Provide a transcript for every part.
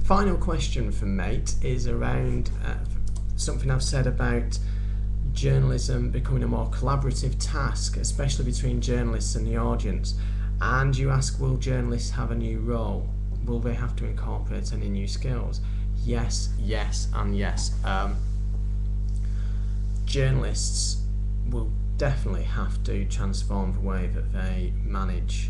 Final question from Mate is around something I've said about journalism becoming a more collaborative task, especially between journalists and the audience. And you ask, will journalists have a new role? Will they have to incorporate any new skills? Yes, yes, and yes. Journalists will definitely have to transform the way that they manage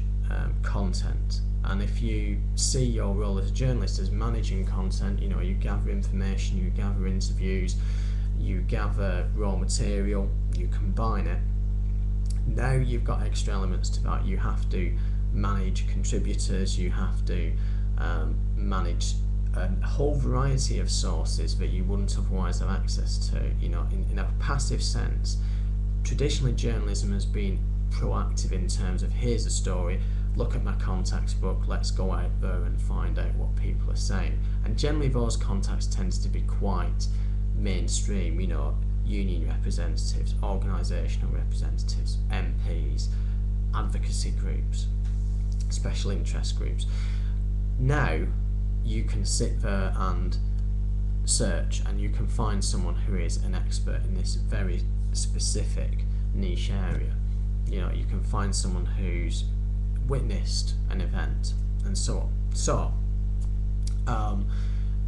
content. And if you see your role as a journalist as managing content, you know, you gather information, you gather interviews, you gather raw material, you combine it. Now you've got extra elements to that. You have to manage contributors, you have to manage a whole variety of sources that you wouldn't otherwise have access to. You know, in a passive sense, traditionally journalism has been proactive in terms of, here's a story, look at my contacts book, let's go out there and find out what people are saying. And generally those contacts tends to be quite mainstream, you know, union representatives, organisational representatives, MPs, advocacy groups, special interest groups. Now you can sit there and search and you can find someone who is an expert in this very specific niche area. You know, you can find someone who's witnessed an event and so on. So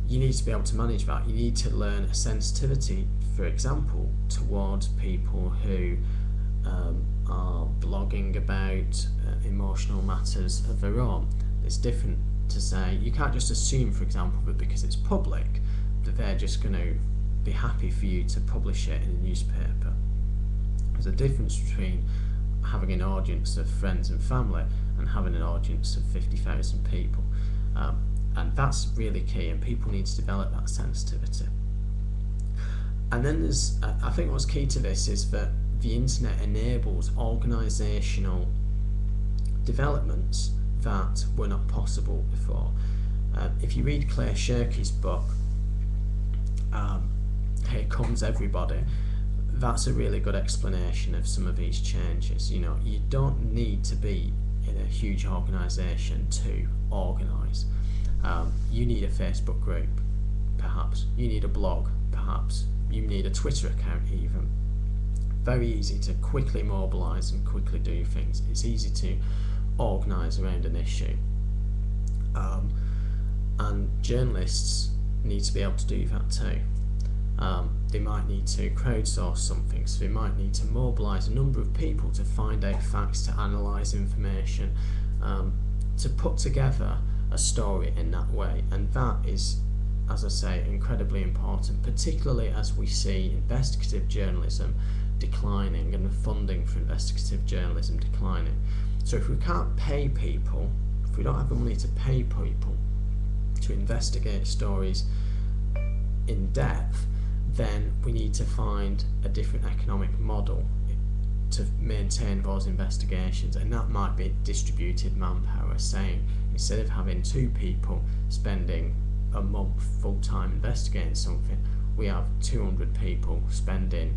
you need to be able to manage that. You need to learn a sensitivity, for example, towards people who are blogging about emotional matters of their own. It's different to say, you can't just assume, for example, that because it's public that they're just going to be happy for you to publish it in a newspaper. There's a difference between having an audience of friends and family and having an audience of 50,000 people, and that's really key, and people need to develop that sensitivity. And then there's, I think what's key to this is that the internet enables organisational developments that were not possible before. If you read Claire Shirky's book, Here Comes Everybody, that's a really good explanation of some of these changes. You know, you don't need to be in a huge organisation to organise. You need a Facebook group, perhaps. You need a blog, perhaps. You need a Twitter account even. Very easy to quickly mobilise and quickly do things. It's easy to organise around an issue. And journalists need to be able to do that too. They might need to crowdsource something, so they might need to mobilise a number of people to find out facts, to analyse information, to put together a story in that way. And that is, as I say, incredibly important, particularly as we see investigative journalism declining and the funding for investigative journalism declining. So if we can't pay people, if we don't have the money to pay people to investigate stories in depth, then we need to find a different economic model to maintain those investigations, and that might be distributed manpower, saying instead of having 2 people spending a month full-time investigating something, we have 200 people spending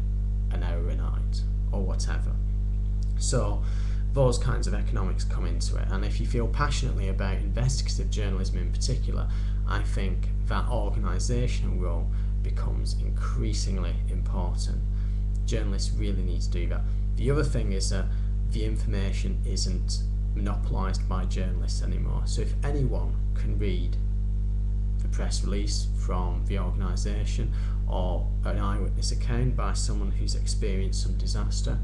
an hour a night or whatever. So those kinds of economics come into it, and if you feel passionately about investigative journalism in particular, I think that organisational role becomes increasingly important. Journalists really need to do that. The other thing is that the information isn't monopolised by journalists anymore. So if anyone can read the press release from the organisation or an eyewitness account by someone who's experienced some disaster,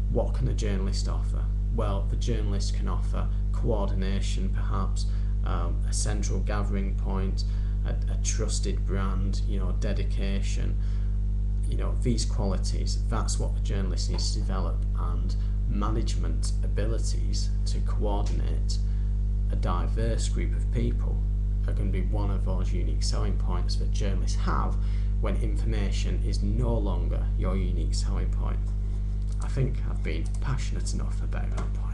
what can a journalist offer? Well, the journalist can offer coordination, perhaps, a central gathering point, a trusted brand, you know, dedication, you know, these qualities. That's what the journalist needs to develop, and management abilities to coordinate a diverse group of people are going to be one of those unique selling points that journalists have when information is no longer your unique selling point. I think I've been passionate enough about that point.